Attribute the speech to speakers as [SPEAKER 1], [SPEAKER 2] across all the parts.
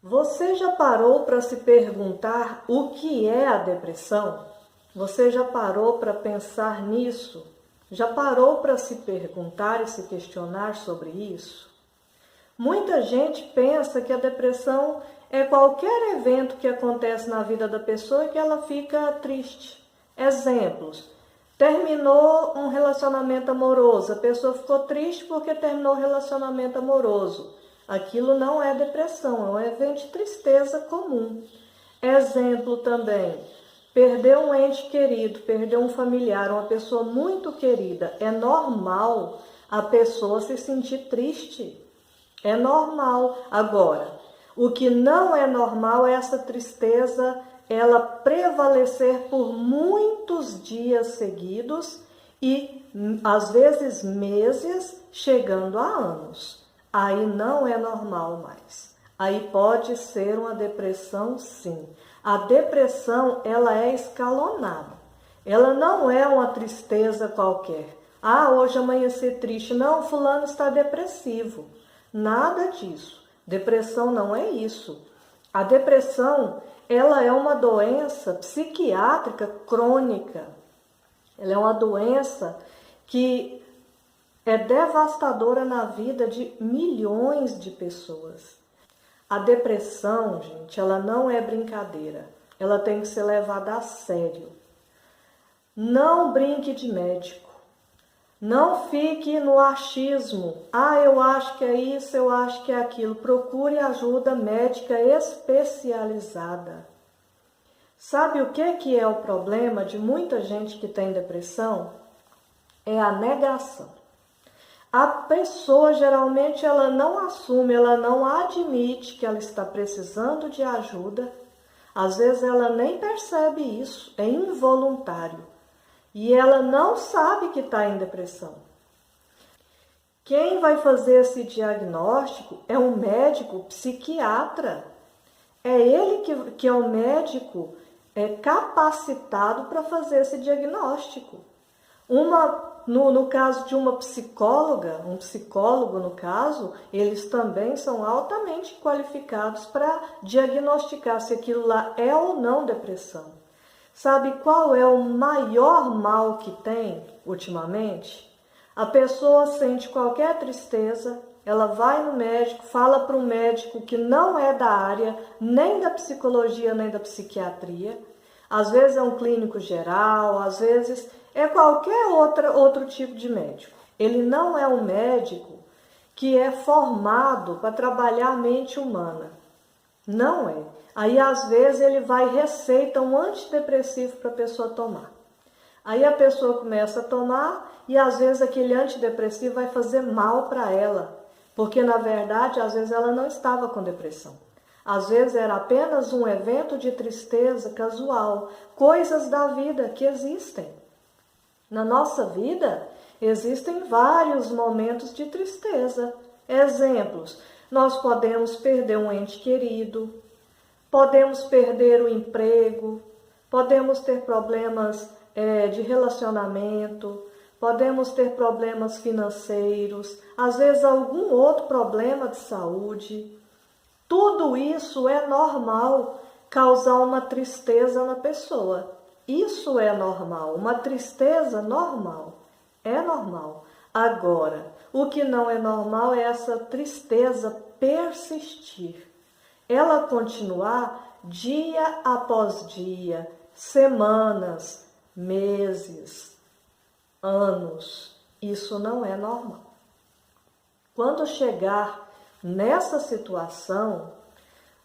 [SPEAKER 1] Você já parou para se perguntar o que é a depressão? Você já parou para pensar nisso? Já parou para se perguntar e se questionar sobre isso? Muita gente pensa que a depressão é qualquer evento que acontece na vida da pessoa e que ela fica triste. Exemplos: terminou um relacionamento amoroso, a pessoa ficou triste porque terminou o relacionamento amoroso. Aquilo não é depressão, é um evento de tristeza comum. Exemplo também: perdeu um ente querido, perdeu um familiar, uma pessoa muito querida. É normal a pessoa se sentir triste. É normal. Agora, o que não é normal é essa tristeza, ela prevalecer por muitos dias seguidos e às vezes meses, chegando a anos. Aí não é normal mais. Aí pode ser uma depressão, sim. A depressão, ela é escalonada. Ela não é uma tristeza qualquer. Ah, hoje amanheci triste. Não, fulano está depressivo. Nada disso. Depressão não é isso. A depressão, ela é uma doença psiquiátrica crônica. Ela é uma doença que é devastadora na vida de milhões de pessoas. A depressão, gente, ela não é brincadeira. Ela tem que ser levada a sério. Não brinque de médico. Não fique no achismo. Ah, eu acho que é isso, eu acho que é aquilo. Procure ajuda médica especializada. Sabe o que é o problema de muita gente que tem depressão? É a negação. A pessoa geralmente ela não assume, ela não admite que ela está precisando de ajuda. Às vezes ela nem percebe isso, é involuntário. E ela não sabe que está em depressão. Quem vai fazer esse diagnóstico é um médico psiquiatra. É ele que é o médico capacitado para fazer esse diagnóstico. No caso de uma psicóloga, um psicólogo no caso, eles também são altamente qualificados para diagnosticar se aquilo lá é ou não depressão. Sabe qual é o maior mal que tem ultimamente? A pessoa sente qualquer tristeza, ela vai no médico, fala para o médico que não é da área, nem da psicologia, nem da psiquiatria. Às vezes é um clínico geral, às vezes é qualquer outro tipo de médico. Ele não é um médico que é formado para trabalhar a mente humana. Não é. Aí, às vezes, ele vai e receita um antidepressivo para a pessoa tomar. Aí a pessoa começa a tomar e, às vezes, aquele antidepressivo vai fazer mal para ela. Porque, na verdade, às vezes ela não estava com depressão. Às vezes era apenas um evento de tristeza casual. Coisas da vida que existem. Na nossa vida, existem vários momentos de tristeza. Exemplos: nós podemos perder um ente querido, podemos perder o emprego, podemos ter problemas de relacionamento, podemos ter problemas financeiros, às vezes algum outro problema de saúde. Tudo isso é normal causar uma tristeza na pessoa. Isso é normal, uma tristeza normal, é normal. Agora, o que não é normal é essa tristeza persistir. Ela continuar dia após dia, semanas, meses, anos. Isso não é normal. Quando chegar nessa situação,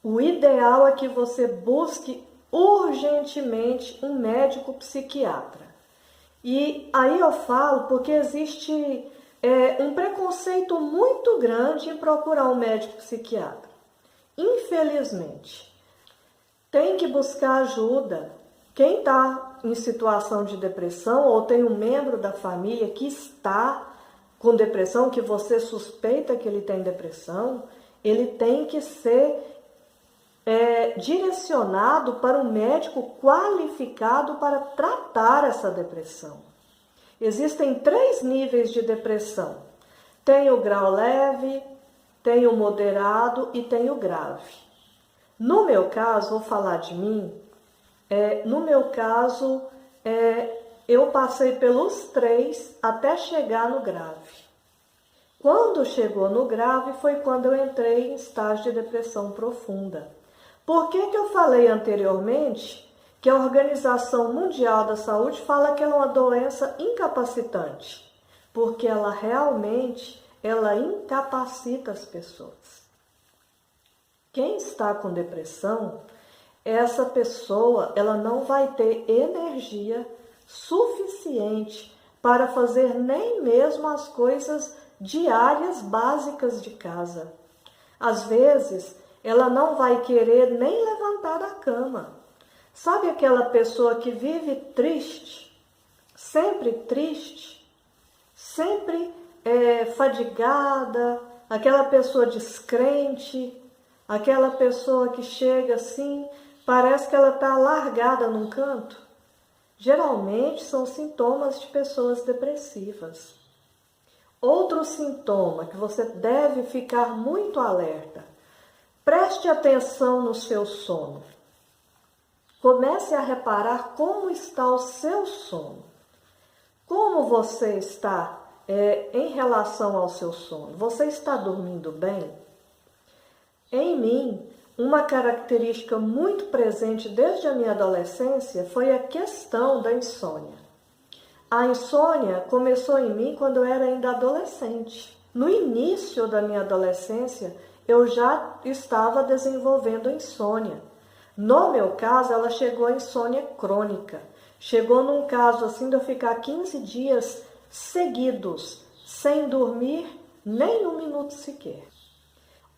[SPEAKER 1] o ideal é que você busque urgentemente um médico psiquiatra. E aí eu falo porque existe um preconceito muito grande em procurar um médico psiquiatra. Infelizmente, tem que buscar ajuda. Quem está em situação de depressão ou tem um membro da família que está com depressão, que você suspeita que ele tem depressão, ele tem que ser direcionado para um médico qualificado para tratar essa depressão. Existem 3 níveis de depressão. Tem o grau leve, tem o moderado e tem o grave. No meu caso, vou falar de mim, no meu caso, eu passei pelos 3 até chegar no grave. Quando chegou no grave foi quando eu entrei em estágio de depressão profunda. Por que eu falei anteriormente que a Organização Mundial da Saúde fala que ela é uma doença incapacitante? Porque ela realmente, incapacita as pessoas. Quem está com depressão, essa pessoa, ela não vai ter energia suficiente para fazer nem mesmo as coisas diárias básicas de casa. Às vezes, ela não vai querer nem levantar da cama. Sabe aquela pessoa que vive triste, sempre fadigada, aquela pessoa descrente, aquela pessoa que chega assim, parece que ela está largada num canto? Geralmente são sintomas de pessoas depressivas. Outro sintoma que você deve ficar muito alerta. Preste atenção no seu sono. Comece a reparar como está o seu sono. Como você está em relação ao seu sono? Você está dormindo bem? Em mim, uma característica muito presente desde a minha adolescência foi a questão da insônia. A insônia começou em mim quando eu era ainda adolescente. No início da minha adolescência, eu já estava desenvolvendo insônia. No meu caso, ela chegou a insônia crônica. Chegou num caso assim de eu ficar 15 dias seguidos, sem dormir nem um minuto sequer.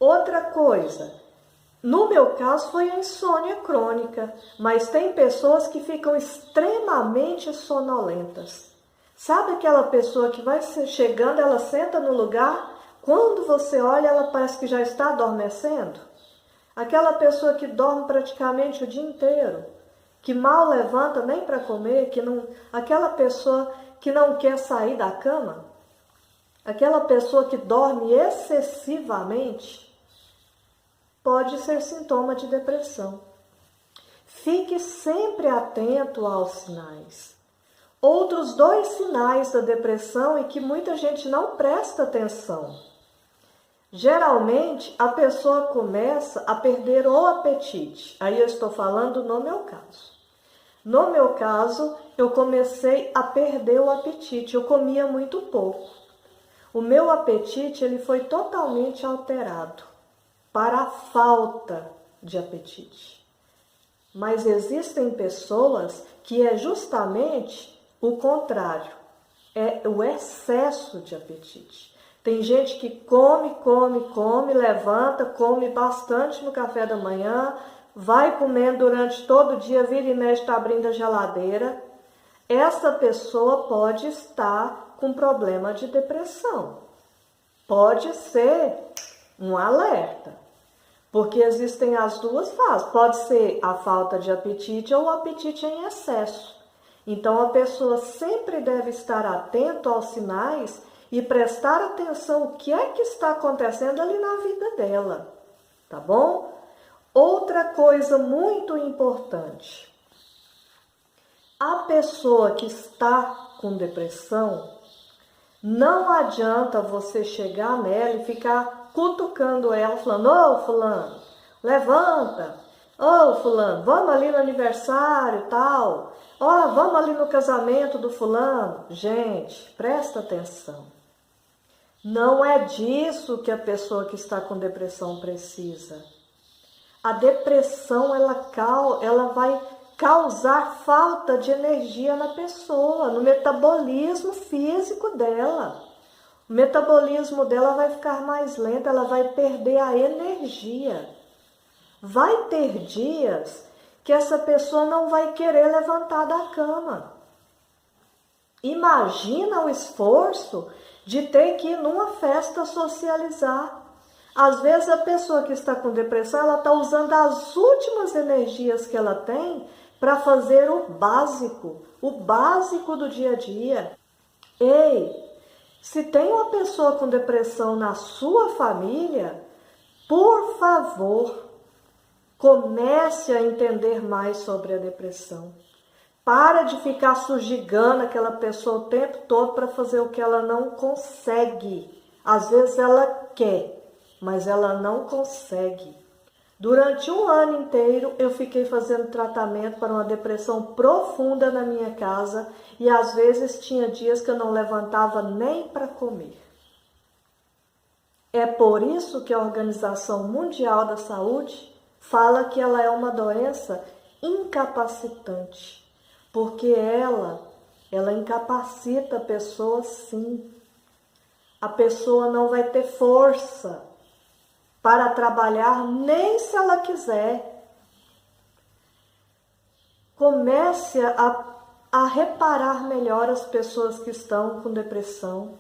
[SPEAKER 1] Outra coisa, no meu caso foi a insônia crônica, mas tem pessoas que ficam extremamente sonolentas. Sabe aquela pessoa que vai chegando, ela senta no lugar, quando você olha ela parece que já está adormecendo? Aquela pessoa que dorme praticamente o dia inteiro, que mal levanta nem para comer, aquela pessoa que não quer sair da cama, aquela pessoa que dorme excessivamente, pode ser sintoma de depressão. Fique sempre atento aos sinais. Outros 2 sinais da depressão e que muita gente não presta atenção. Geralmente, a pessoa começa a perder o apetite. Aí eu estou falando no meu caso. No meu caso, eu comecei a perder o apetite. Eu comia muito pouco. O meu apetite ele foi totalmente alterado para a falta de apetite. Mas existem pessoas que é justamente o contrário, é o excesso de apetite. Tem gente que come, levanta, come bastante no café da manhã, vai comendo durante todo o dia, vira e mexe, está abrindo a geladeira. Essa pessoa pode estar com problema de depressão. Pode ser um alerta. Porque existem as 2 fases. Pode ser a falta de apetite ou o apetite em excesso. Então, a pessoa sempre deve estar atento aos sinais e prestar atenção o que é que está acontecendo ali na vida dela. Tá bom? Outra coisa muito importante. A pessoa que está com depressão, não adianta você chegar nela e ficar cutucando ela, falando: ô fulano, levanta, ô fulano, vamos ali no aniversário tal, ó, vamos ali no casamento do fulano. Gente, presta atenção. Não é disso que a pessoa que está com depressão precisa. A depressão, ela vai causar falta de energia na pessoa, no metabolismo físico dela. O metabolismo dela vai ficar mais lento, ela vai perder a energia. Vai ter dias que essa pessoa não vai querer levantar da cama. Imagina o esforço de ter que ir numa festa socializar. Às vezes a pessoa que está com depressão, ela está usando as últimas energias que ela tem para fazer o básico do dia a dia. Ei, se tem uma pessoa com depressão na sua família, por favor, Comece a entender mais sobre a depressão. Para de ficar sujigando aquela pessoa o tempo todo para fazer o que ela não consegue. Às vezes ela quer, mas ela não consegue. Durante um ano inteiro eu fiquei fazendo tratamento para uma depressão profunda na minha casa e às vezes tinha dias que eu não levantava nem para comer. É por isso que a Organização Mundial da Saúde fala que ela é uma doença incapacitante, porque ela incapacita a pessoa sim. A pessoa não vai ter força para trabalhar nem se ela quiser. Comece a reparar melhor as pessoas que estão com depressão.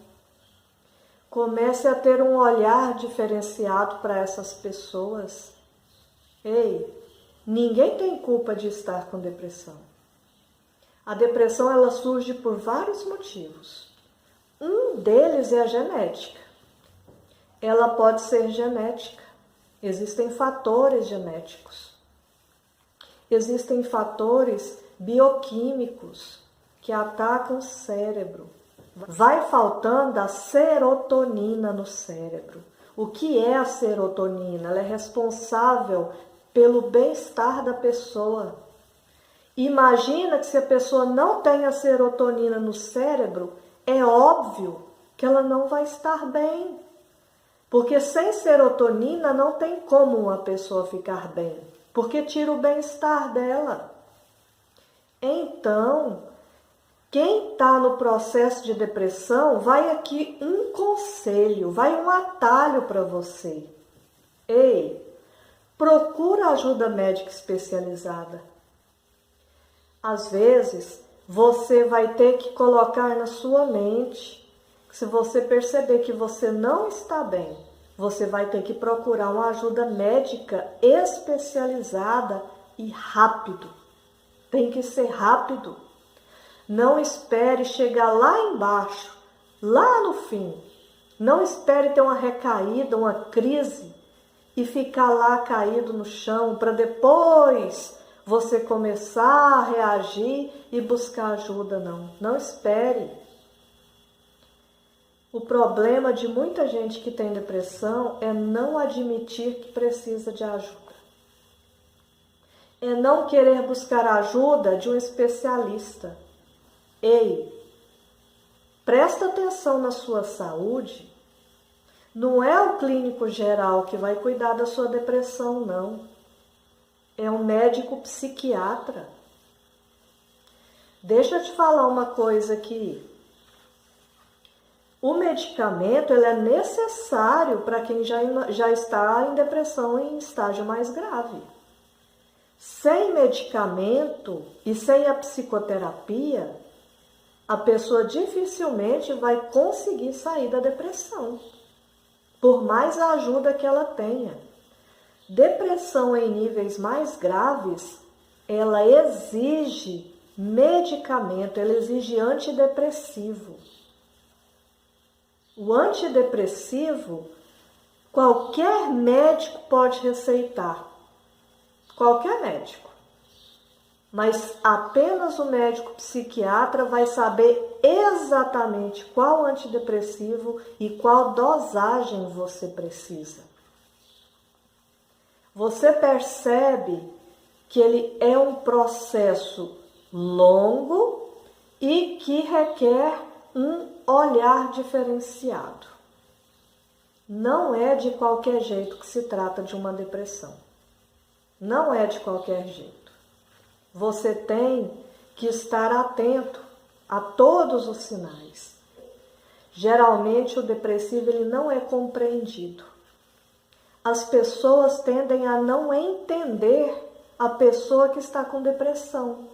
[SPEAKER 1] Comece a ter um olhar diferenciado para essas pessoas. Ei, ninguém tem culpa de estar com depressão. A depressão ela surge por vários motivos. Um deles é a genética. Ela pode ser genética. Existem fatores genéticos. Existem fatores bioquímicos que atacam o cérebro. Vai faltando a serotonina no cérebro. O que é a serotonina? Ela é responsável pelo bem-estar da pessoa. Imagina que se a pessoa não tem a serotonina no cérebro, é óbvio que ela não vai estar bem. Porque sem serotonina não tem como uma pessoa ficar bem, porque tira o bem-estar dela. Então, quem está no processo de depressão, vai aqui um conselho, vai um atalho para você. Ei, procura ajuda médica especializada. Às vezes, você vai ter que colocar na sua mente, que se você perceber que você não está bem, você vai ter que procurar uma ajuda médica especializada e rápido. Tem que ser rápido. Não espere chegar lá embaixo, lá no fim. Não espere ter uma recaída, uma crise e ficar lá caído no chão para depois você começar a reagir e buscar ajuda, não. Não espere. O problema de muita gente que tem depressão é não admitir que precisa de ajuda. É não querer buscar ajuda de um especialista. Ei, presta atenção na sua saúde. Não é o clínico geral que vai cuidar da sua depressão, não. É um médico psiquiatra. Deixa eu te falar uma coisa aqui. O medicamento ele é necessário para quem já está em depressão em estágio mais grave. Sem medicamento e sem a psicoterapia, a pessoa dificilmente vai conseguir sair da depressão, por mais ajuda que ela tenha. Depressão em níveis mais graves, ela exige medicamento, ela exige antidepressivo. O antidepressivo, qualquer médico pode receitar. Qualquer médico. Mas apenas o médico psiquiatra vai saber exatamente qual antidepressivo e qual dosagem você precisa. Você percebe que ele é um processo longo e que requer um olhar diferenciado. Não é de qualquer jeito que se trata de uma depressão. Não é de qualquer jeito. Você tem que estar atento a todos os sinais. Geralmente o depressivo ele não é compreendido. As pessoas tendem a não entender a pessoa que está com depressão.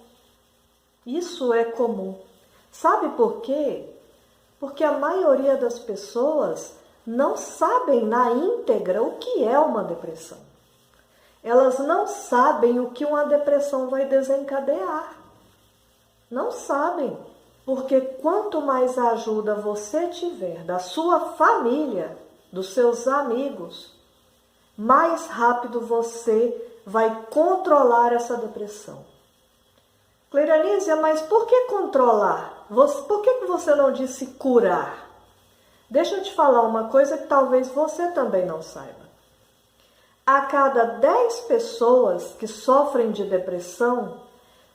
[SPEAKER 1] Isso é comum. Sabe por quê? Porque a maioria das pessoas não sabem na íntegra o que é uma depressão. Elas não sabem o que uma depressão vai desencadear. Não sabem. Porque quanto mais ajuda você tiver da sua família, dos seus amigos, mais rápido você vai controlar essa depressão. Cleiranísia, mas por que controlar? Por que você não disse curar? Deixa eu te falar uma coisa que talvez você também não saiba. A cada 10 pessoas que sofrem de depressão,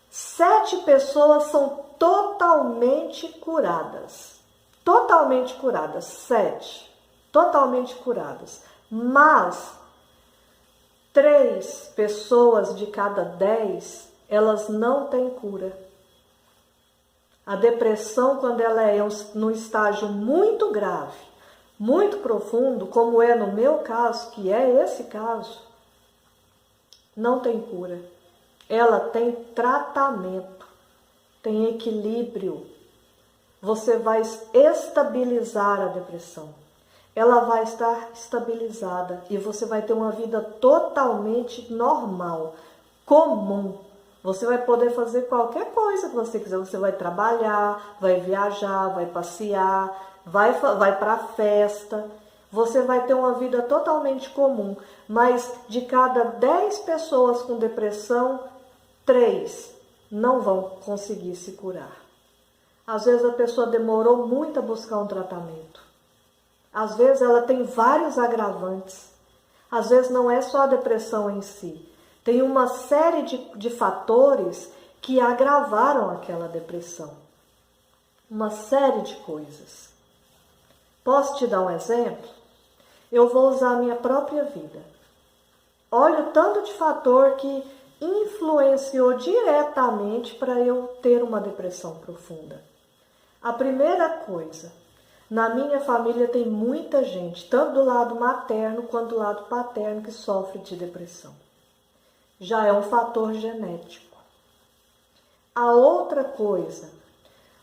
[SPEAKER 1] 7 pessoas são totalmente curadas. Totalmente curadas, 7. Totalmente curadas. Mas 3 pessoas de cada 10, elas não têm cura. A depressão, quando ela é num estágio muito grave, muito profundo, como é no meu caso, que é esse caso, não tem cura. Ela tem tratamento, tem equilíbrio. Você vai estabilizar a depressão. Ela vai estar estabilizada e você vai ter uma vida totalmente normal, comum. Você vai poder fazer qualquer coisa que você quiser. Você vai trabalhar, vai viajar, vai passear, vai para a festa. Você vai ter uma vida totalmente comum. Mas de cada 10 pessoas com depressão, 3 não vão conseguir se curar. Às vezes a pessoa demorou muito a buscar um tratamento. Às vezes ela tem vários agravantes. Às vezes não é só a depressão em si. Tem uma série de fatores que agravaram aquela depressão. Uma série de coisas. Posso te dar um exemplo? Eu vou usar a minha própria vida. Olha o tanto de fator que influenciou diretamente para eu ter uma depressão profunda. A primeira coisa, na minha família tem muita gente, tanto do lado materno quanto do lado paterno, que sofre de depressão. Já é um fator genético. A outra coisa,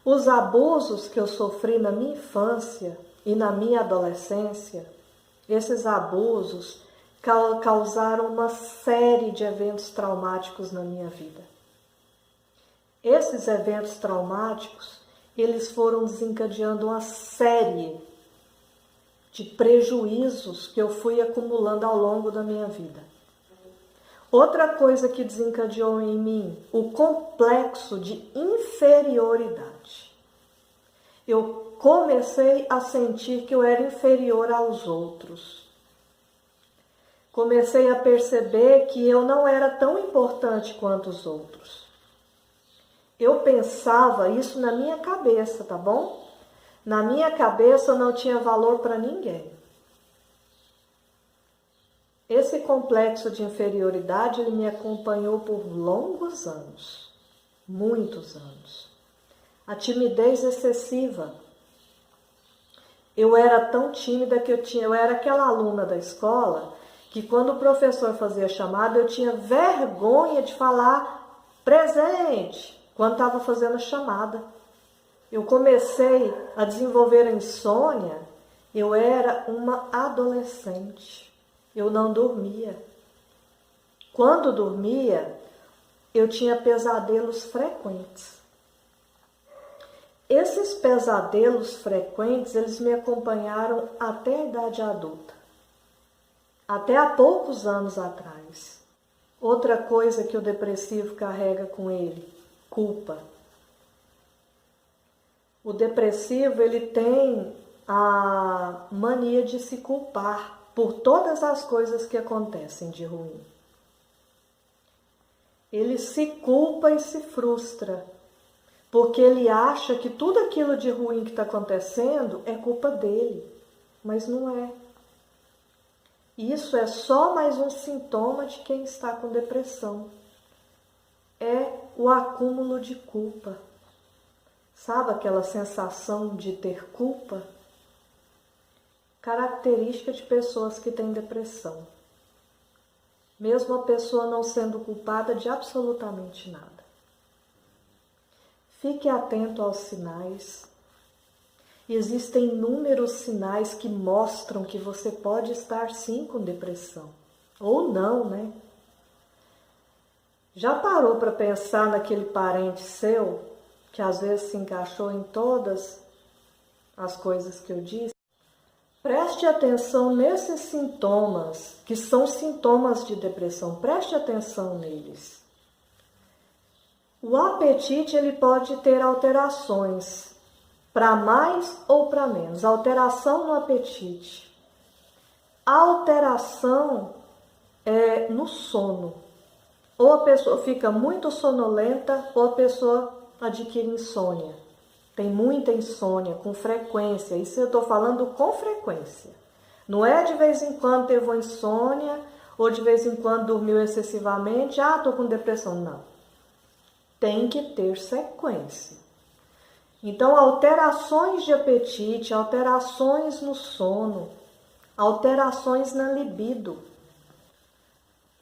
[SPEAKER 1] os abusos que eu sofri na minha infância e na minha adolescência, esses abusos causaram uma série de eventos traumáticos na minha vida. Esses eventos traumáticos, eles foram desencadeando uma série de prejuízos que eu fui acumulando ao longo da minha vida. Outra coisa que desencadeou em mim, o complexo de inferioridade. Eu comecei a sentir que eu era inferior aos outros. Comecei a perceber que eu não era tão importante quanto os outros. Eu pensava isso na minha cabeça, tá bom? Na minha cabeça eu não tinha valor para ninguém. Esse complexo de inferioridade, ele me acompanhou por longos anos, muitos anos. A timidez excessiva. Eu era tão tímida que eu era aquela aluna da escola que quando o professor fazia chamada, eu tinha vergonha de falar presente quando estava fazendo a chamada. Eu comecei a desenvolver a insônia, eu era uma adolescente. Eu não dormia. Quando dormia, eu tinha pesadelos frequentes. Esses pesadelos frequentes, eles me acompanharam até a idade adulta. Até há poucos anos atrás. Outra coisa que o depressivo carrega com ele, culpa. O depressivo, ele tem a mania de se culpar por todas as coisas que acontecem de ruim. Ele se culpa e se frustra, porque ele acha que tudo aquilo de ruim que está acontecendo é culpa dele, mas não é. Isso é só mais um sintoma de quem está com depressão. É o acúmulo de culpa. Sabe aquela sensação de ter culpa? Característica de pessoas que têm depressão. Mesmo a pessoa não sendo culpada de absolutamente nada. Fique atento aos sinais. Existem inúmeros sinais que mostram que você pode estar sim com depressão. Ou não, né? Já parou para pensar naquele parente seu, que às vezes se encaixou em todas as coisas que eu disse? Preste atenção nesses sintomas, que são sintomas de depressão. Preste atenção neles. O apetite ele pode ter alterações, para mais ou para menos. Alteração no apetite. Alteração no sono. Ou a pessoa fica muito sonolenta, ou a pessoa adquire insônia. Tem muita insônia, com frequência. Isso eu estou falando com frequência. Não é de vez em quando teve uma insônia, ou de vez em quando dormiu excessivamente. Ah, estou com depressão. Não. Tem que ter sequência. Então, alterações de apetite, alterações no sono, alterações na libido.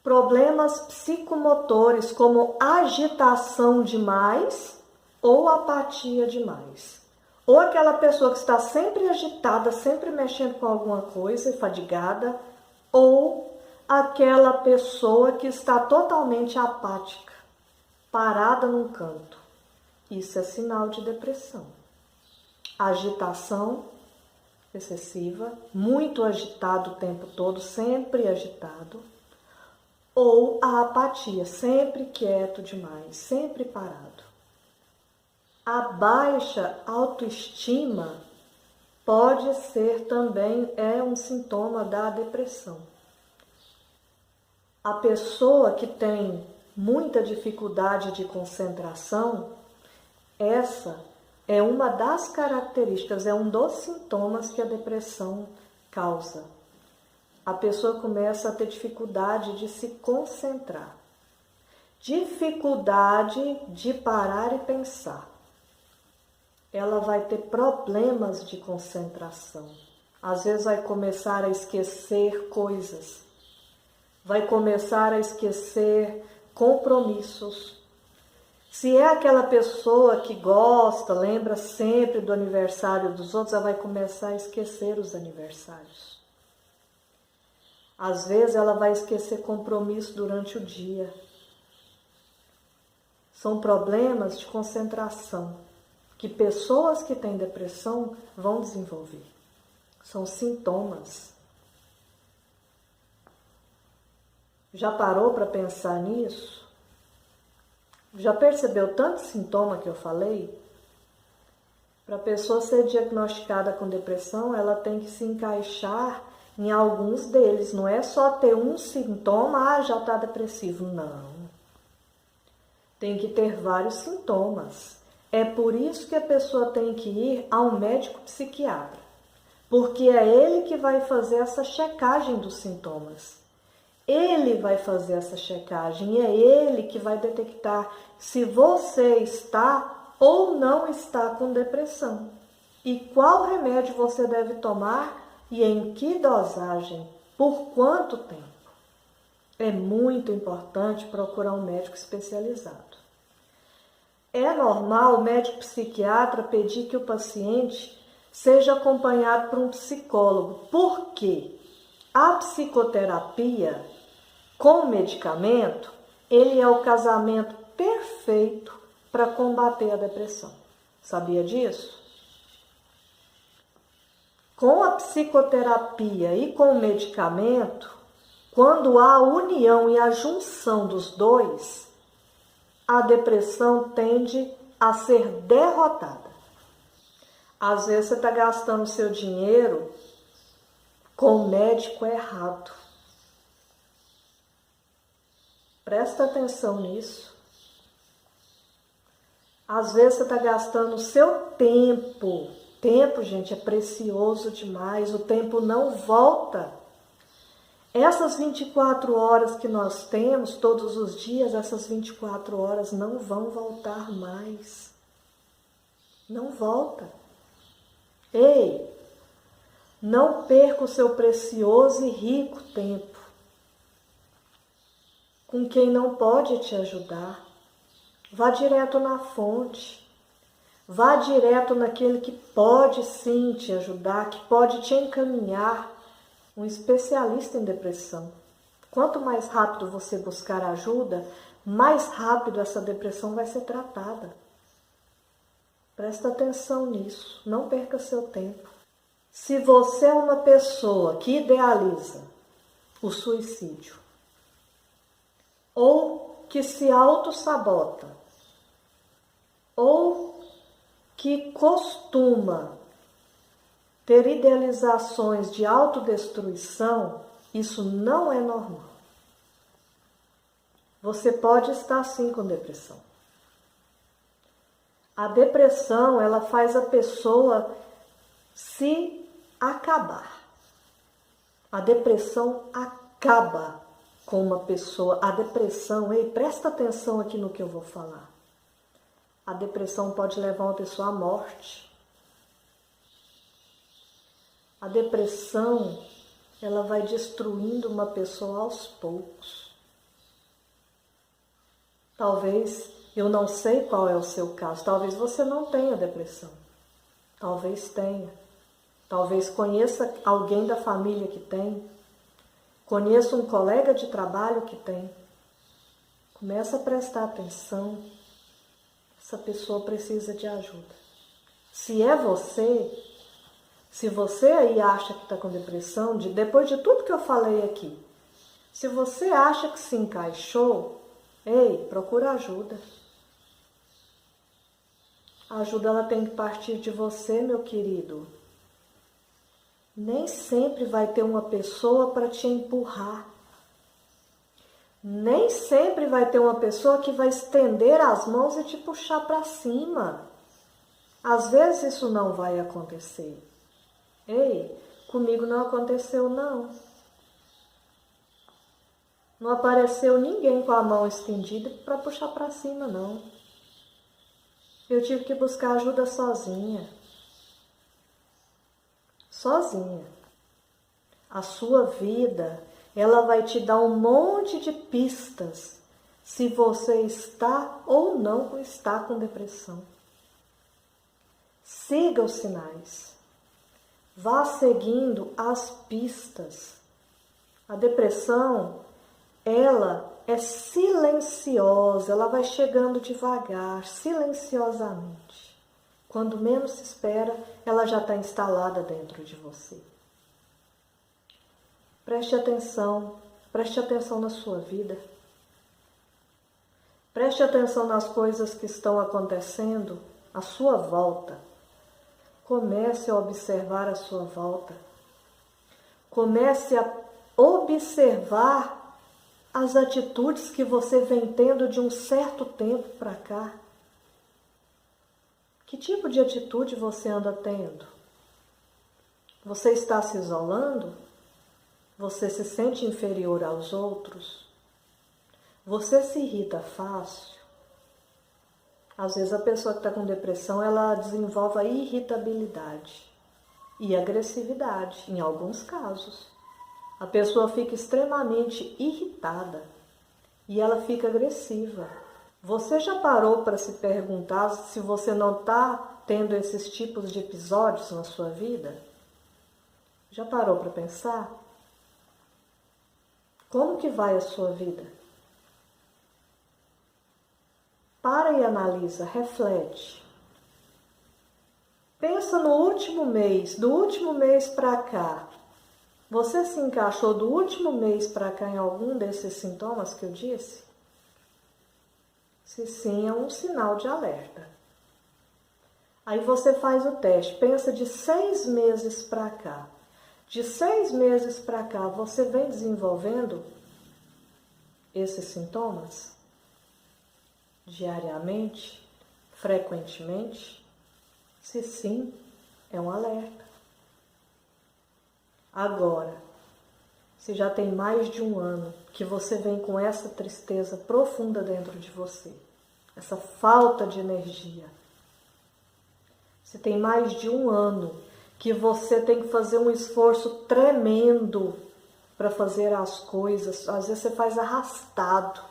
[SPEAKER 1] Problemas psicomotores, como agitação demais ou apatia demais. Ou aquela pessoa que está sempre agitada, sempre mexendo com alguma coisa e fadigada, ou aquela pessoa que está totalmente apática, parada num canto. Isso é sinal de depressão. Agitação excessiva, muito agitado o tempo todo, sempre agitado. Ou a apatia, sempre quieto demais, sempre parado. A baixa autoestima pode ser também um sintoma da depressão. A pessoa que tem muita dificuldade de concentração, essa é uma das características, é um dos sintomas que a depressão causa. A pessoa começa a ter dificuldade de se concentrar, dificuldade de parar e pensar. Ela vai ter problemas de concentração. Às vezes vai começar a esquecer coisas, vai começar a esquecer compromissos. Se é aquela pessoa que gosta, lembra sempre do aniversário dos outros, ela vai começar a esquecer os aniversários. Às vezes ela vai esquecer compromisso durante o dia. São problemas de concentração que pessoas que têm depressão vão desenvolver. São sintomas. Já parou para pensar nisso? Já percebeu tanto sintoma que eu falei? Para a pessoa ser diagnosticada com depressão, ela tem que se encaixar em alguns deles. Não é só ter um sintoma, já está depressivo. Não. Tem que ter vários sintomas. É por isso que a pessoa tem que ir a um médico psiquiatra. Porque é ele que vai fazer essa checagem dos sintomas. Ele vai fazer essa checagem e é ele que vai detectar se você está ou não está com depressão. E qual remédio você deve tomar e em que dosagem, por quanto tempo. É muito importante procurar um médico especializado. É normal o médico psiquiatra pedir que o paciente seja acompanhado por um psicólogo. Por quê? A psicoterapia com medicamento, ele é o casamento perfeito para combater a depressão. Sabia disso? Com a psicoterapia e com o medicamento, quando há a união e a junção dos dois, a depressão tende a ser derrotada. Às vezes você está gastando seu dinheiro com o médico errado. Presta atenção nisso. Às vezes você está gastando o seu tempo. Tempo, gente, é precioso demais. O tempo não volta. Essas 24 horas que nós temos todos os dias, essas 24 horas não vão voltar mais. Não volta. Ei, não perca o seu precioso e rico tempo com quem não pode te ajudar. Vá direto na fonte. Vá direto naquele que pode sim te ajudar, que pode te encaminhar. Um especialista em depressão. Quanto mais rápido você buscar ajuda, mais rápido essa depressão vai ser tratada. Presta atenção nisso, não perca seu tempo. Se você é uma pessoa que idealiza o suicídio, ou que se autossabota, ou que costuma ter idealizações de autodestruição, isso não é normal. Você pode estar sim com depressão. A depressão, ela faz a pessoa se acabar. A depressão acaba com uma pessoa. A depressão, ei, presta atenção aqui no que eu vou falar. A depressão pode levar uma pessoa à morte. A depressão, ela vai destruindo uma pessoa aos poucos. Talvez, eu não sei qual é o seu caso, talvez você não tenha depressão. Talvez tenha. Talvez conheça alguém da família que tem. Conheça um colega de trabalho que tem. Começa a prestar atenção. Essa pessoa precisa de ajuda. Se é você, se você aí acha que está com depressão, depois de tudo que eu falei aqui, se você acha que se encaixou, ei, procura ajuda. A ajuda ela tem que partir de você, meu querido. Nem sempre vai ter uma pessoa para te empurrar. Nem sempre vai ter uma pessoa que vai estender as mãos e te puxar para cima. Às vezes isso não vai acontecer. Ei, comigo não aconteceu não. Não apareceu ninguém com a mão estendida para puxar para cima não. Eu tive que buscar ajuda sozinha. Sozinha. A sua vida, ela vai te dar um monte de pistas se você está ou não está com depressão. Siga os sinais. Vá seguindo as pistas. A depressão, ela é silenciosa, ela vai chegando devagar, silenciosamente. Quando menos se espera, ela já está instalada dentro de você. Preste atenção na sua vida. Preste atenção nas coisas que estão acontecendo à sua volta. Comece a observar a sua volta. Comece a observar as atitudes que você vem tendo de um certo tempo para cá. Que tipo de atitude você anda tendo? Você está se isolando? Você se sente inferior aos outros? Você se irrita fácil? Às vezes a pessoa que está com depressão, ela desenvolve a irritabilidade e agressividade, em alguns casos. A pessoa fica extremamente irritada e ela fica agressiva. Você já parou para se perguntar se você não está tendo esses tipos de episódios na sua vida? Já parou para pensar? Como que vai a sua vida? Para e analisa, reflete. Pensa no último mês, do último mês para cá. Você se encaixou do último mês para cá em algum desses sintomas que eu disse? Se sim, é um sinal de alerta. Aí você faz o teste, pensa de 6 meses para cá. De 6 meses para cá, você vem desenvolvendo esses sintomas? Diariamente? Frequentemente? Se sim, é um alerta. Agora, se já tem mais de um ano que você vem com essa tristeza profunda dentro de você, essa falta de energia, se tem mais de um ano que você tem que fazer um esforço tremendo para fazer as coisas, às vezes você faz arrastado,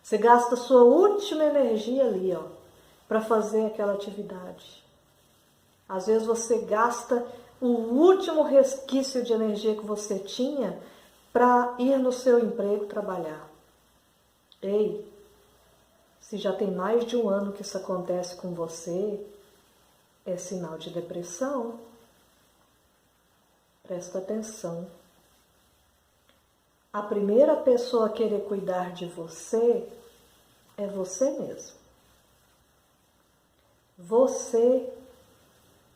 [SPEAKER 1] você gasta a sua última energia ali, ó, para fazer aquela atividade. Às vezes você gasta o último resquício de energia que você tinha para ir no seu emprego trabalhar. Ei, se já tem mais de um ano que isso acontece com você, é sinal de depressão. Presta atenção. A primeira pessoa a querer cuidar de você é você mesmo. Você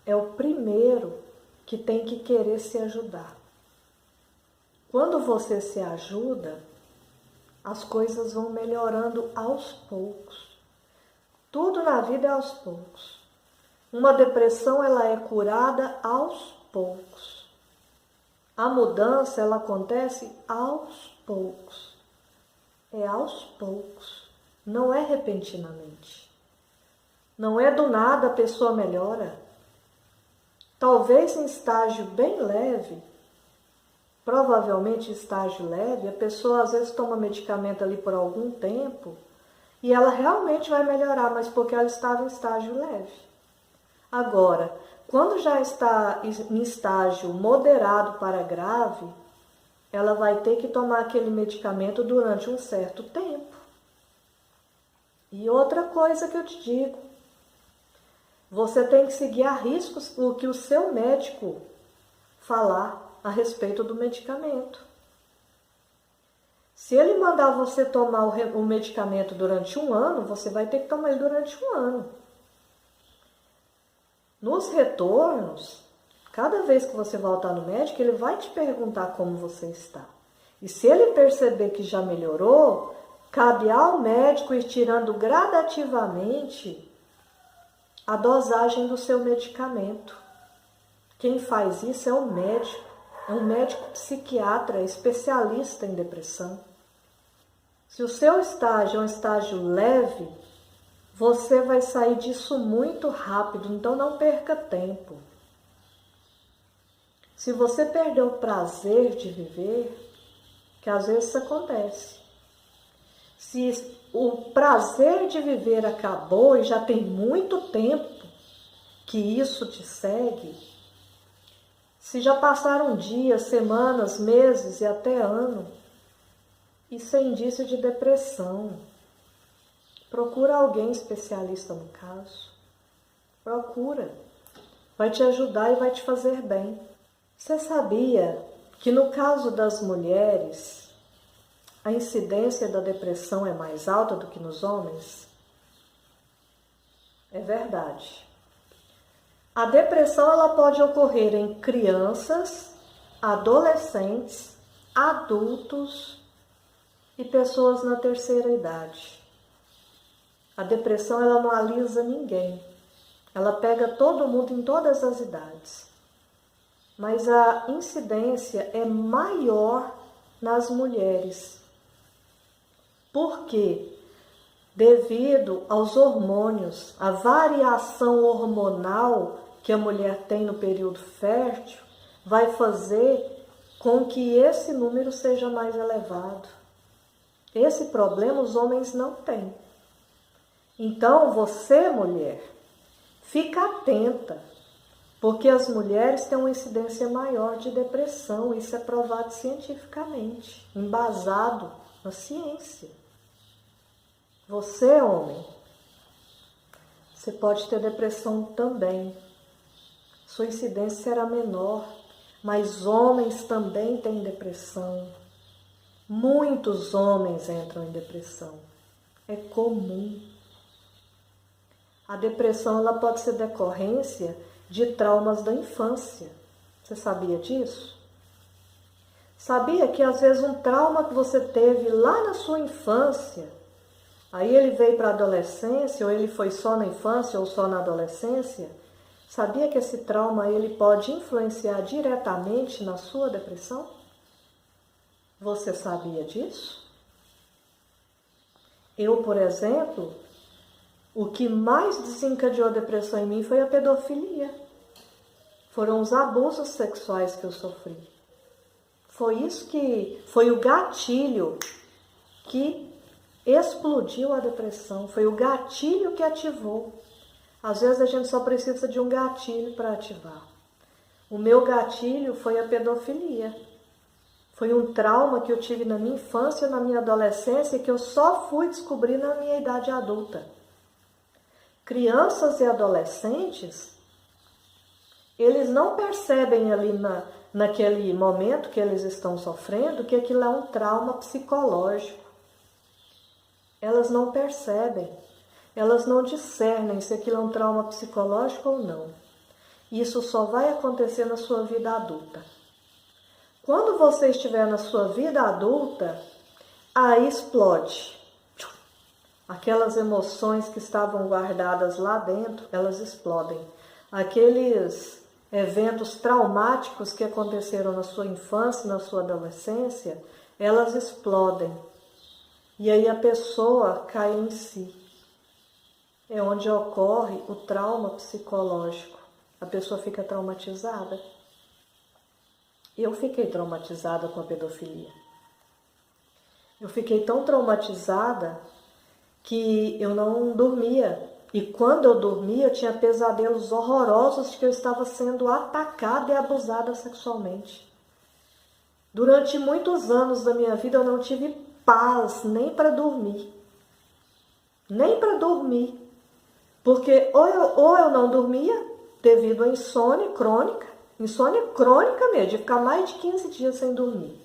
[SPEAKER 1] é o primeiro que tem que querer se ajudar. Quando você se ajuda, as coisas vão melhorando aos poucos. Tudo na vida é aos poucos. Uma depressão, ela é curada aos poucos. A mudança, ela acontece aos poucos. É aos poucos. Não é repentinamente. Não é do nada a pessoa melhora. Talvez em estágio bem leve, provavelmente estágio leve, a pessoa às vezes toma medicamento ali por algum tempo e ela realmente vai melhorar, mas porque ela estava em estágio leve. Agora, quando já está em estágio moderado para grave, ela vai ter que tomar aquele medicamento durante um certo tempo. E outra coisa que eu te digo, você tem que seguir a riscos o que o seu médico falar a respeito do medicamento. Se ele mandar você tomar o medicamento durante um ano, você vai ter que tomar ele durante um ano. Nos retornos, cada vez que você voltar no médico, ele vai te perguntar como você está. E se ele perceber que já melhorou, cabe ao médico ir tirando gradativamente a dosagem do seu medicamento. Quem faz isso é um médico psiquiatra, especialista em depressão. Se o seu estágio é um estágio leve, você vai sair disso muito rápido, então não perca tempo. Se você perder o prazer de viver, que às vezes isso acontece. Se o prazer de viver acabou e já tem muito tempo que isso te segue, se já passaram dias, semanas, meses e até ano, isso é indício de depressão. Procura alguém especialista no caso. Procura. Vai te ajudar e vai te fazer bem. Você sabia que no caso das mulheres, a incidência da depressão é mais alta do que nos homens? É verdade. A depressão ela pode ocorrer em crianças, adolescentes, adultos e pessoas na terceira idade. A depressão ela não alisa ninguém. Ela pega todo mundo em todas as idades. Mas a incidência é maior nas mulheres. Por quê? Devido aos hormônios, a variação hormonal que a mulher tem no período fértil vai fazer com que esse número seja mais elevado. Esse problema os homens não têm. Então, você, mulher, fica atenta, porque as mulheres têm uma incidência maior de depressão. Isso é provado cientificamente, embasado na ciência. Você, homem, você pode ter depressão também. Sua incidência será menor, mas homens também têm depressão. Muitos homens entram em depressão. É comum. A depressão ela pode ser decorrência de traumas da infância. Você sabia disso? Sabia que às vezes um trauma que você teve lá na sua infância, aí ele veio para a adolescência, ou ele foi só na infância ou só na adolescência, sabia que esse trauma ele pode influenciar diretamente na sua depressão? Você sabia disso? Eu, por exemplo, o que mais desencadeou a depressão em mim foi a pedofilia. Foram os abusos sexuais que eu sofri. Foi o gatilho que explodiu a depressão. Foi o gatilho que ativou. Às vezes a gente só precisa de um gatilho para ativar. O meu gatilho foi a pedofilia. Foi um trauma que eu tive na minha infância, na minha adolescência, que eu só fui descobrir na minha idade adulta. Crianças e adolescentes, eles não percebem ali naquele momento que eles estão sofrendo, que aquilo é um trauma psicológico. Elas não percebem, elas não discernem se aquilo é um trauma psicológico ou não. Isso só vai acontecer na sua vida adulta. Quando você estiver na sua vida adulta, aí explode. Aquelas emoções que estavam guardadas lá dentro, elas explodem. Aqueles eventos traumáticos que aconteceram na sua infância, na sua adolescência, elas explodem. E aí a pessoa cai em si. É onde ocorre o trauma psicológico. A pessoa fica traumatizada. Eu fiquei traumatizada com a pedofilia. Eu fiquei tão traumatizada que eu não dormia. E quando eu dormia, eu tinha pesadelos horrorosos de que eu estava sendo atacada e abusada sexualmente. Durante muitos anos da minha vida, eu não tive paz nem para dormir. Nem para dormir. Porque ou eu não dormia devido à insônia crônica mesmo, de ficar mais de 15 dias sem dormir.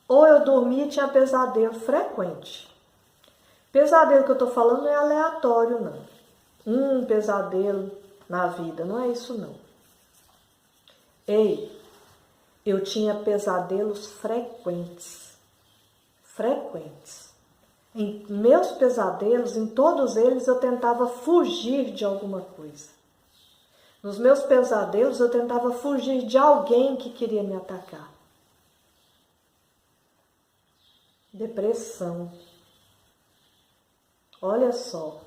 [SPEAKER 1] Ou eu dormia e tinha pesadelo frequente. Pesadelo que eu estou falando não é aleatório, não. Um pesadelo na vida, não é isso, não. Ei, eu tinha pesadelos frequentes. Em meus pesadelos, em todos eles, eu tentava fugir de alguma coisa. Nos meus pesadelos, eu tentava fugir de alguém que queria me atacar. Depressão. Olha só.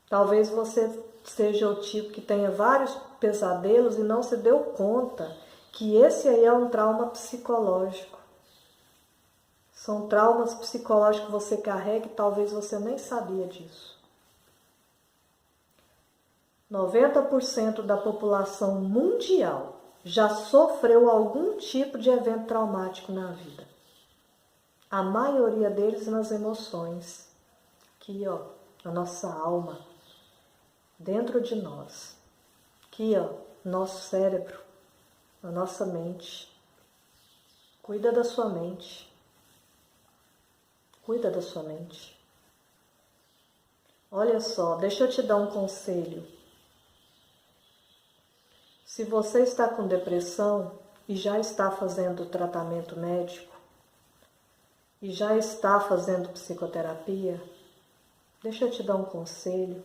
[SPEAKER 1] Talvez você seja o tipo que tenha vários pesadelos e não se deu conta que esse aí é um trauma psicológico. São traumas psicológicos que você carrega e talvez você nem sabia disso. 90% da população mundial já sofreu algum tipo de evento traumático na vida. A maioria deles nas emoções. Aqui, ó, na nossa alma, dentro de nós. Aqui, ó, nosso cérebro, na nossa mente. Cuida da sua mente. Cuida da sua mente. Olha só, deixa eu te dar um conselho. Se você está com depressão e já está fazendo tratamento médico, e já está fazendo psicoterapia, deixa eu te dar um conselho.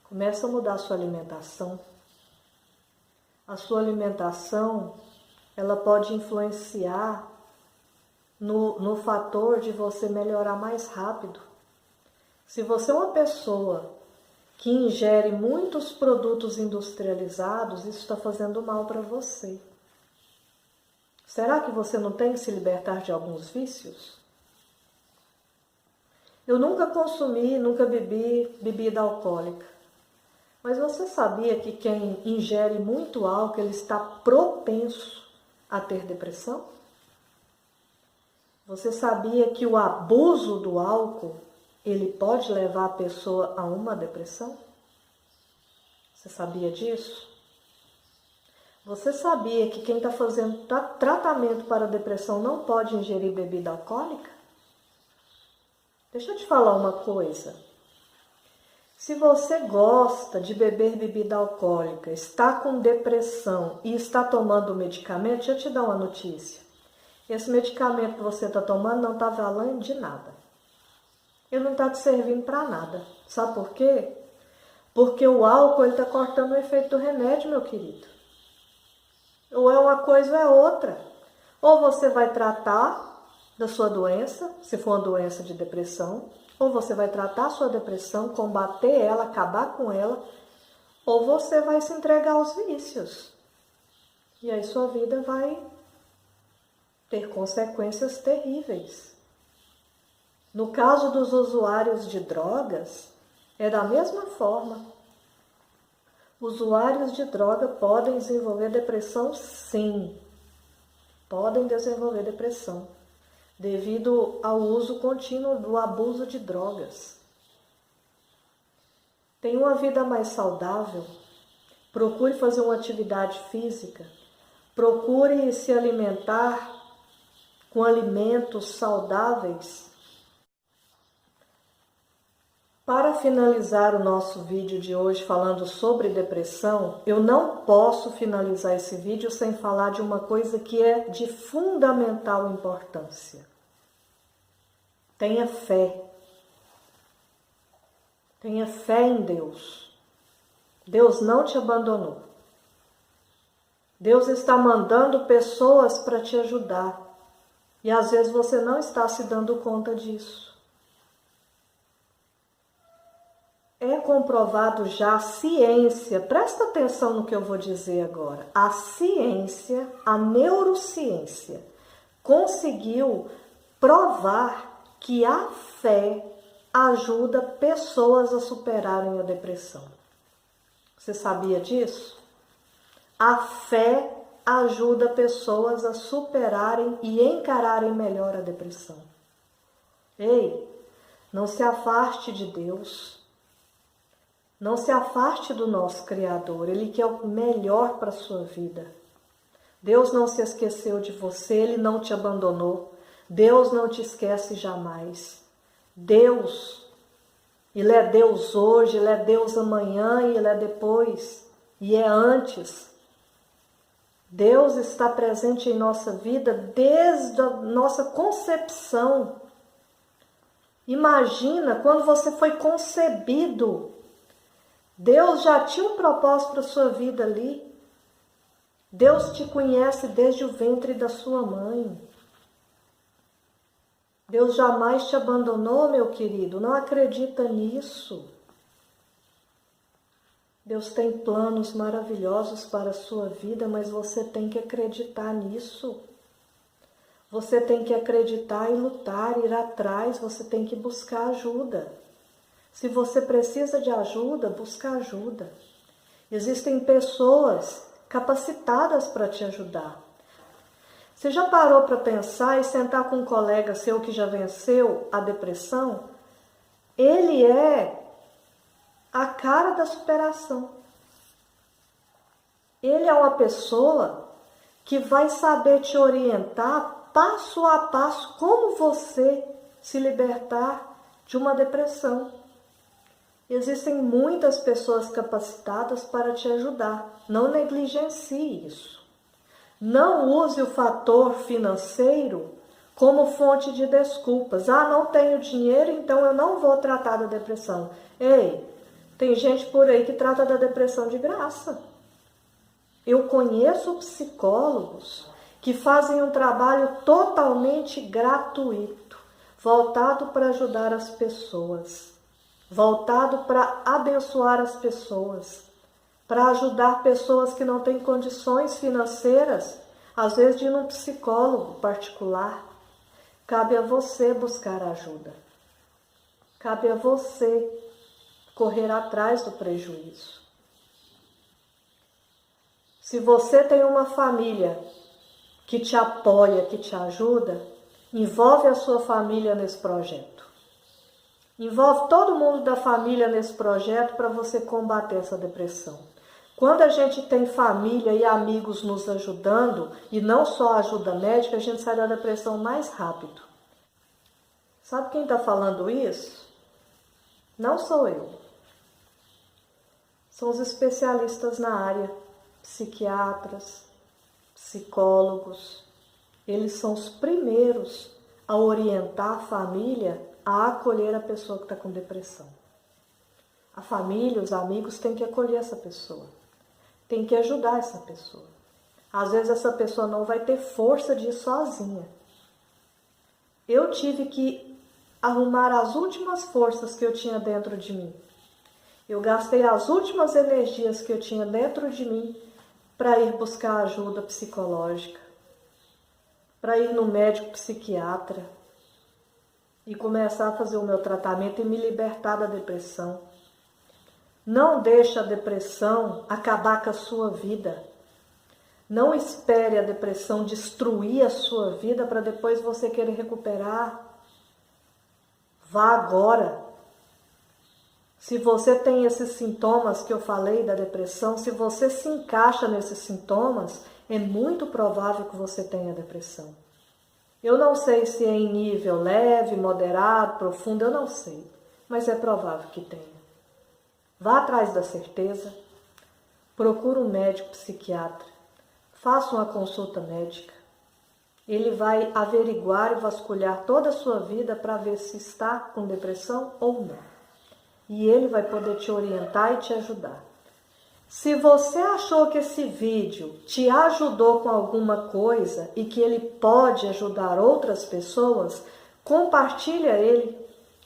[SPEAKER 1] Começa a mudar a sua alimentação. A sua alimentação, ela pode influenciar no fator de você melhorar mais rápido. Se você é uma pessoa que ingere muitos produtos industrializados, isso está fazendo mal para você. Será que você não tem que se libertar de alguns vícios? Eu nunca consumi, nunca bebi bebida alcoólica. Mas você sabia que quem ingere muito álcool, ele está propenso a ter depressão? Você sabia que o abuso do álcool, ele pode levar a pessoa a uma depressão? Você sabia disso? Você sabia que quem está fazendo tratamento para depressão não pode ingerir bebida alcoólica? Deixa eu te falar uma coisa. Se você gosta de beber bebida alcoólica, está com depressão e está tomando medicamento, deixa eu te dar uma notícia. Esse medicamento que você está tomando não está valendo de nada. Ele não está te servindo para nada. Sabe por quê? Porque o álcool está cortando o efeito do remédio, meu querido. Ou é uma coisa ou é outra. Ou você vai tratar da sua doença, se for uma doença de depressão, ou você vai tratar a sua depressão, combater ela, acabar com ela, ou você vai se entregar aos vícios. E aí sua vida vai ter consequências terríveis. No caso dos usuários de drogas, é da mesma forma. Usuários de droga podem desenvolver depressão, sim. Podem desenvolver depressão, devido ao uso contínuo do abuso de drogas. Tenha uma vida mais saudável, procure fazer uma atividade física, Procure se alimentar com alimentos saudáveis. Para finalizar o nosso vídeo de hoje falando sobre depressão, eu não posso finalizar esse vídeo sem falar de uma coisa que é de fundamental importância. Tenha fé. Tenha fé em Deus. Deus não te abandonou. Deus está mandando pessoas para te ajudar. E às vezes você não está se dando conta disso. É comprovado já a ciência, presta atenção no que eu vou dizer agora. A ciência, a neurociência, conseguiu provar que a fé ajuda pessoas a superarem a depressão. Você sabia disso? A fé ajuda pessoas a superarem e encararem melhor a depressão. Ei, não se afaste de Deus. Não se afaste do nosso Criador. Ele quer o melhor para a sua vida. Deus não se esqueceu de você, Ele não te abandonou. Deus não te esquece jamais. Deus, Ele é Deus hoje, Ele é Deus amanhã e Ele é depois. E é antes. Deus está presente em nossa vida desde a nossa concepção. Imagina quando você foi concebido. Deus já tinha um propósito para a sua vida ali. Deus te conhece desde o ventre da sua mãe. Deus jamais te abandonou, meu querido. Não acredita nisso. Deus tem planos maravilhosos para a sua vida, mas você tem que acreditar nisso. Você tem que acreditar e lutar, ir atrás, você tem que buscar ajuda. Se você precisa de ajuda, busca ajuda. Existem pessoas capacitadas para te ajudar. Você já parou para pensar e sentar com um colega seu que já venceu a depressão? Ele é a cara da superação. Ele é uma pessoa que vai saber te orientar passo a passo como você se libertar de uma depressão. Existem muitas pessoas capacitadas para te ajudar. Não negligencie isso. Não use o fator financeiro como fonte de desculpas. Ah, não tenho dinheiro, então eu não vou tratar da depressão. Ei, tem gente por aí que trata da depressão de graça. Eu conheço psicólogos que fazem um trabalho totalmente gratuito, voltado para ajudar as pessoas, voltado para abençoar as pessoas, para ajudar pessoas que não têm condições financeiras, às vezes de ir num psicólogo particular. Cabe a você buscar ajuda. Cabe a você correr atrás do prejuízo. Se você tem uma família que te apoia, que te ajuda, envolve a sua família nesse projeto. Envolve todo mundo da família nesse projeto para você combater essa depressão. Quando a gente tem família e amigos nos ajudando, e não só ajuda médica, a gente sai da depressão mais rápido. Sabe quem está falando isso? Não sou eu. São os especialistas na área, psiquiatras, psicólogos. Eles são os primeiros a orientar a família a acolher a pessoa que está com depressão. A família, os amigos têm que acolher essa pessoa. Tem que ajudar essa pessoa. Às vezes essa pessoa não vai ter força de ir sozinha. Eu tive que arrumar as últimas forças que eu tinha dentro de mim. Eu gastei as últimas energias que eu tinha dentro de mim para ir buscar ajuda psicológica, para ir no médico psiquiatra e começar a fazer o meu tratamento e me libertar da depressão. Não deixe a depressão acabar com a sua vida. Não espere a depressão destruir a sua vida para depois você querer recuperar. Vá agora. Se você tem esses sintomas que eu falei da depressão, se você se encaixa nesses sintomas, é muito provável que você tenha depressão. Eu não sei se é em nível leve, moderado, profundo, eu não sei, mas é provável que tenha. Vá atrás da certeza, procure um médico psiquiatra, faça uma consulta médica. Ele vai averiguar e vasculhar toda a sua vida para ver se está com depressão ou não. E ele vai poder te orientar e te ajudar. Se você achou que esse vídeo te ajudou com alguma coisa e que ele pode ajudar outras pessoas, compartilha ele.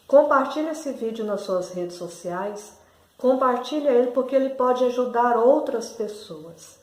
[SPEAKER 1] Compartilha esse vídeo nas suas redes sociais. Compartilha ele porque ele pode ajudar outras pessoas.